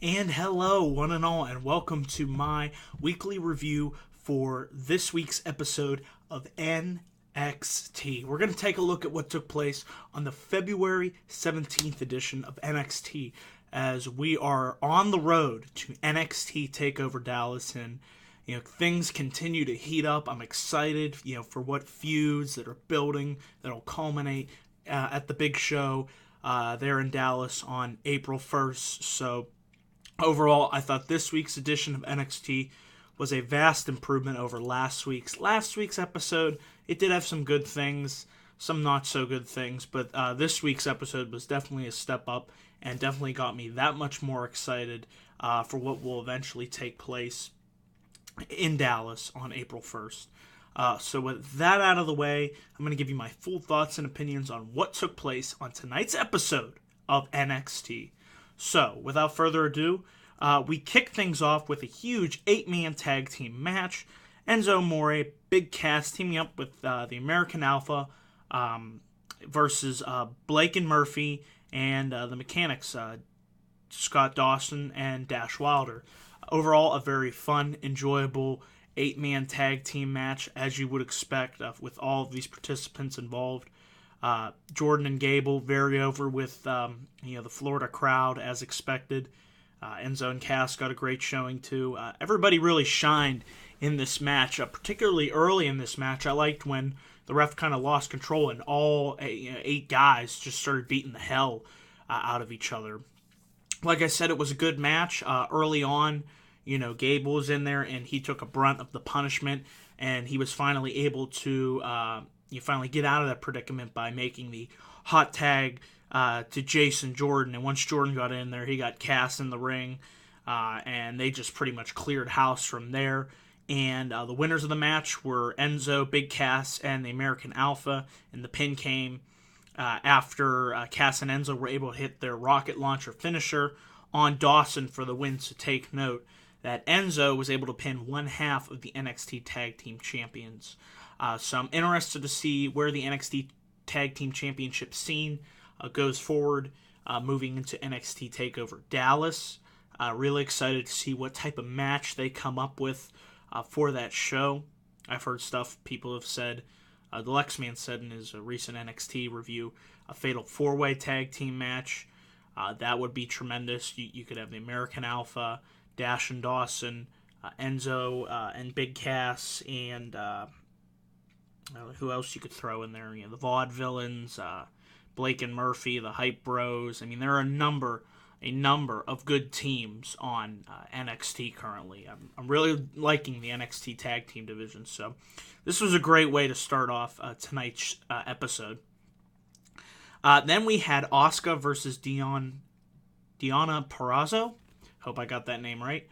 And hello, one and all, and welcome to my weekly review for this week's episode of NXT. We're going to take a look at what took place on the February 17th edition of NXT as we are on the road to NXT TakeOver Dallas, and things continue to heat up. I'm excited, for what feuds that are building that'll culminate at the big show there in Dallas on April 1st. So overall, I thought this week's edition of NXT was a vast improvement over last week's. Last week's episode, it did have some good things, some not so good things, but this week's episode was definitely a step up and definitely got me that much more excited for what will eventually take place in Dallas on April 1st. So with that out of the way, I'm going to give you my full thoughts and opinions on what took place on tonight's episode of NXT. So, without further ado, we kick things off with a huge 8-man tag team match. Enzo Amore, Big Cass, teaming up with the American Alpha versus Blake and Murphy and the Mechanics, Scott Dawson and Dash Wilder. Overall, a very fun, enjoyable 8-man tag team match, as you would expect with all of these participants involved. Jordan and Gable very over with the Florida crowd as expected. Enzo and Cass got a great showing too. Everybody really shined in this match, particularly early in this match. I liked when the ref kind of lost control and all 8 guys just started beating the hell out of each other. Like I said, it was a good match. Early on, Gable was in there and he took a brunt of the punishment, and he was finally able to finally get out of that predicament by making the hot tag to Jason Jordan. And once Jordan got in there, he got Cass in the ring, and they just pretty much cleared house from there. And the winners of the match were Enzo, Big Cass, and the American Alpha. And the pin came after Cass and Enzo were able to hit their rocket launcher finisher on Dawson for the win. So take note that Enzo was able to pin one half of the NXT Tag Team Champions. So I'm interested to see where the NXT Tag Team Championship scene goes forward, moving into NXT TakeOver Dallas. Really excited to see what type of match they come up with for that show. I've heard stuff people have said. The Lexman said in his recent NXT review, a fatal 4-way tag team match. That would be tremendous. You could have the American Alpha, Dash and Dawson, Enzo and Big Cass, and who else you could throw in there? The Vaudevillains, Blake and Murphy, the Hype Bros. I mean, there are a number of good teams on NXT currently. I'm really liking the NXT tag team division, so this was a great way to start off tonight's episode. Then we had Asuka versus Dianna Purrazzo. Hope I got that name right.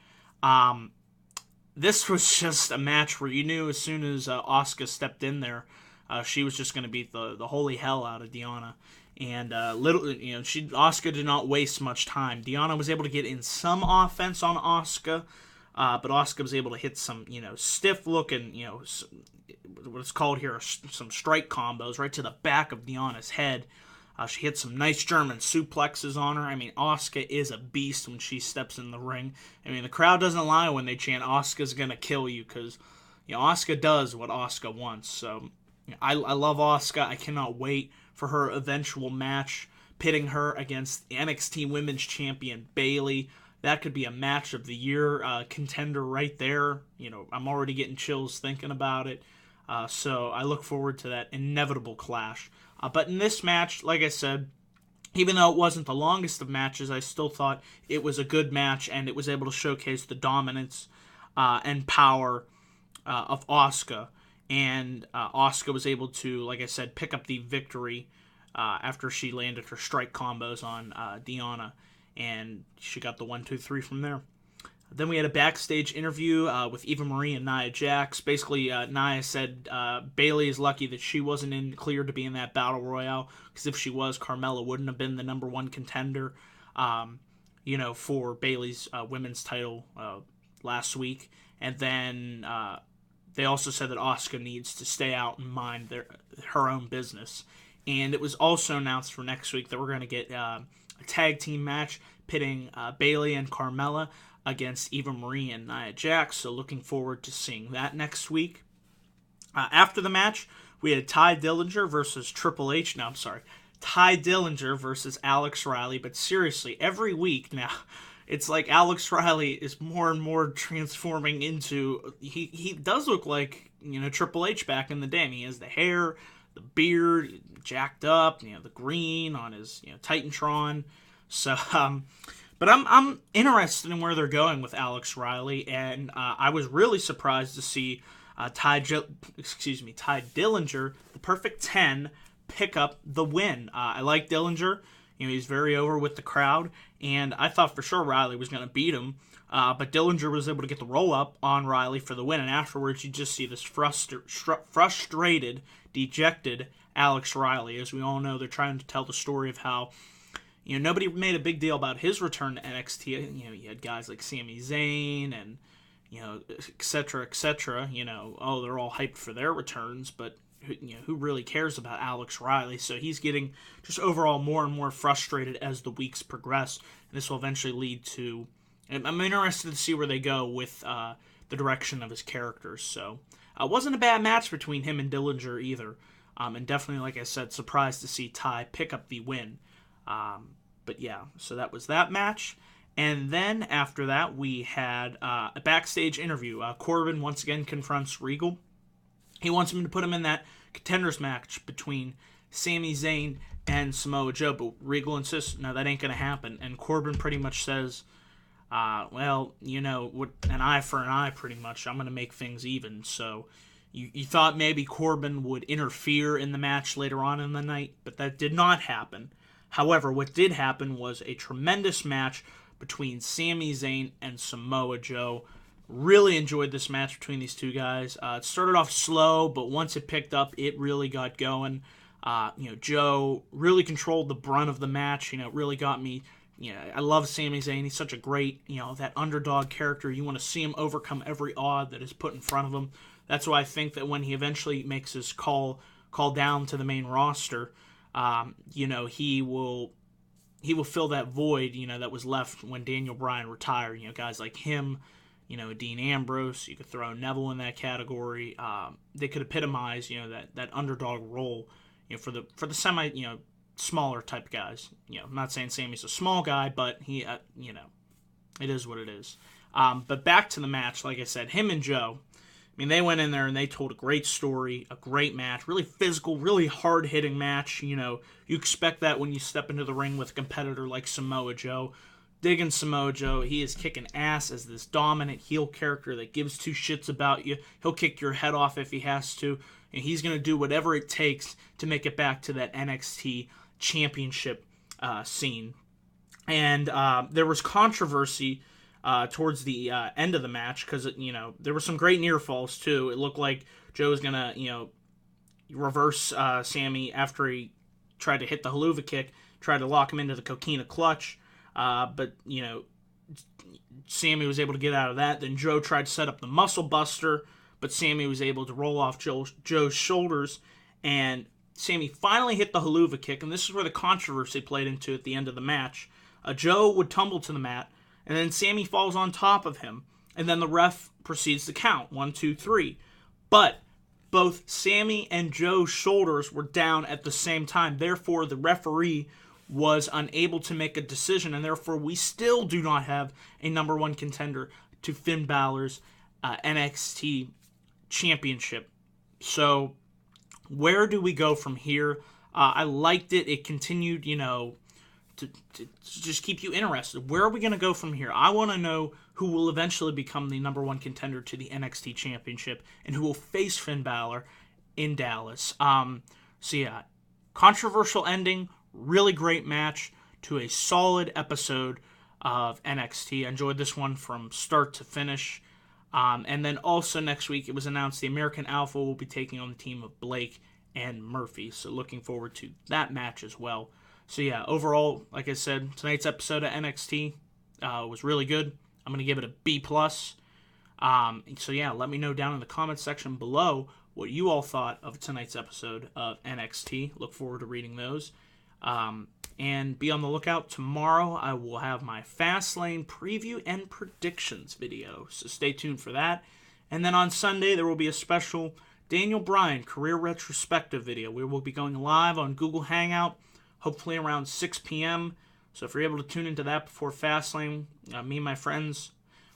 This was just a match where you knew as soon as Asuka stepped in there, she was just going to beat the holy hell out of Dianna. And Asuka did not waste much time. Dianna was able to get in some offense on Asuka, but Asuka was able to hit some, stiff looking, what's called here some strike combos right to the back of Dianna's head. She hit some nice German suplexes on her. I mean, Asuka is a beast when she steps in the ring. I mean, the crowd doesn't lie when they chant, Asuka's going to kill you, because Asuka does what Asuka wants. So I love Asuka. I cannot wait for her eventual match, pitting her against the NXT Women's Champion Bayley. That could be a match of the year contender right there. I'm already getting chills thinking about it. So I look forward to that inevitable clash. But in this match, like I said, even though it wasn't the longest of matches, I still thought it was a good match, and it was able to showcase the dominance and power of Asuka. And Asuka was able to, like I said, pick up the victory after she landed her strike combos on Dianna, and she got the 1-2-3 from there. Then we had a backstage interview with Eva Marie and Nia Jax. Basically, Nia said Bayley is lucky that she wasn't cleared to be in that Battle Royale, because if she was, Carmella wouldn't have been the number 1 contender, for Bayley's women's title last week. And then they also said that Asuka needs to stay out and mind her own business. And it was also announced for next week that we're going to get a tag team match pitting Bayley and Carmella against Eva Marie and Nia Jax. So looking forward to seeing that next week. After the match, we had Ty Dillinger versus Triple H. No, I'm sorry. Ty Dillinger versus Alex Riley. But seriously, every week now, it's like Alex Riley is more and more transforming into... He does look like, Triple H back in the day. He has the hair, the beard, jacked up, the green on his, Titantron. So, but I'm interested in where they're going with Alex Riley, and I was really surprised to see Ty Dillinger, the Perfect 10, pick up the win. I like Dillinger. He's very over with the crowd, and I thought for sure Riley was going to beat him, but Dillinger was able to get the roll-up on Riley for the win, and afterwards you just see this frustrated, dejected Alex Riley. As we all know, they're trying to tell the story of how nobody made a big deal about his return to NXT. You had guys like Sami Zayn and et cetera, et cetera. They're all hyped for their returns, but who really cares about Alex Riley? So he's getting just overall more and more frustrated as the weeks progress, and this will eventually lead to... I'm interested to see where they go with the direction of his characters. So it wasn't a bad match between him and Dillinger either, and definitely, like I said, surprised to see Ty pick up the win. But yeah, so that was that match. And then after that, we had a backstage interview. Corbin once again confronts Regal. He wants him to put him in that contenders match between Sami Zayn and Samoa Joe, but Regal insists, no, that ain't going to happen. And Corbin pretty much says, what, an eye for an eye, pretty much. I'm going to make things even. So you thought maybe Corbin would interfere in the match later on in the night, but that did not happen. However, what did happen was a tremendous match between Sami Zayn and Samoa Joe. Really enjoyed this match between these two guys. It started off slow, but once it picked up, it really got going. Joe really controlled the brunt of the match. It really got me. I love Sami Zayn. He's such a great, that underdog character. You want to see him overcome every odd that is put in front of him. That's why I think that when he eventually makes his call down to the main roster, he will fill that void, that was left when Daniel Bryan retired. Guys like him, Dean Ambrose, you could throw Neville in that category. They could epitomize, that underdog role, for the semi, smaller type guys. I'm not saying Sammy's a small guy, but he, it is what it is. But back to the match, like I said, him and Joe, they went in there and they told a great story, a great match, really physical, really hard-hitting match. You expect that when you step into the ring with a competitor like Samoa Joe. Digging Samoa Joe, he is kicking ass as this dominant heel character that gives two shits about you. He'll kick your head off if he has to, and he's going to do whatever it takes to make it back to that NXT championship scene. And there was controversy towards the end of the match because, there were some great near falls too. It looked like Joe was going to, reverse Sami after he tried to hit the haluva kick, tried to lock him into the coquina clutch. But Sami was able to get out of that. Then Joe tried to set up the muscle buster, but Sami was able to roll off Joe's shoulders, and Sami finally hit the haluva kick, and this is where the controversy played into at the end of the match. Joe would tumble to the mat, and then Sami falls on top of him, and then the ref proceeds to count 1, 2, 3. But both Sami and Joe's shoulders were down at the same time. Therefore, the referee was unable to make a decision, and therefore we still do not have a number one contender to Finn Balor's NXT championship. So where do we go from here? I liked it. It continued, to just keep you interested. Where are we going to go from here? I want to know who will eventually become the number one contender to the NXT championship and who will face Finn Balor in Dallas. Controversial ending. Really great match to a solid episode of NXT. I enjoyed this one from start to finish. And then also next week, it was announced the American Alpha will be taking on the team of Blake and Murphy. So looking forward to that match as well. So yeah, overall, like I said, tonight's episode of NXT was really good. I'm going to give it a B+. So yeah, let me know down in the comments section below what you all thought of tonight's episode of NXT. Look forward to reading those. And be on the lookout. Tomorrow I will have my Fastlane preview and predictions video, so stay tuned for that. And then on Sunday there will be a special Daniel Bryan career retrospective video. We will be going live on Google Hangout, hopefully around 6 p.m. So if you're able to tune into that before Fastlane, me and my friends,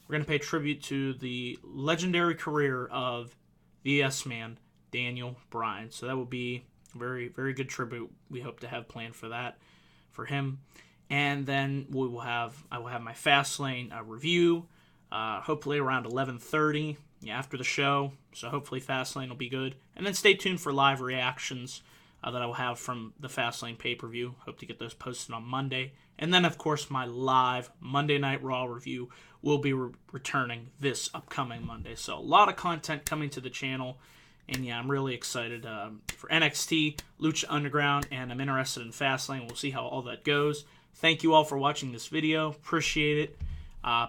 we're going to pay tribute to the legendary career of the Yes-Man, Daniel Bryan. So that will be a very, very good tribute we hope to have planned for that, for him. And then I will have my Fastlane review, hopefully around 11:30 after the show. So hopefully Fastlane will be good. And then stay tuned for live reactions that I will have from the Fastlane pay-per-view. Hope to get those posted on Monday. And then, of course, my live Monday Night Raw review will be returning this upcoming Monday. So a lot of content coming to the channel. And yeah, I'm really excited for NXT, Lucha Underground, and I'm interested in Fastlane. We'll see how all that goes. Thank you all for watching this video. Appreciate it.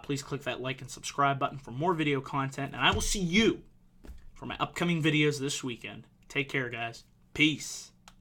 Please click that like and subscribe button for more video content. And I will see you for my upcoming videos this weekend. Take care, guys. Peace.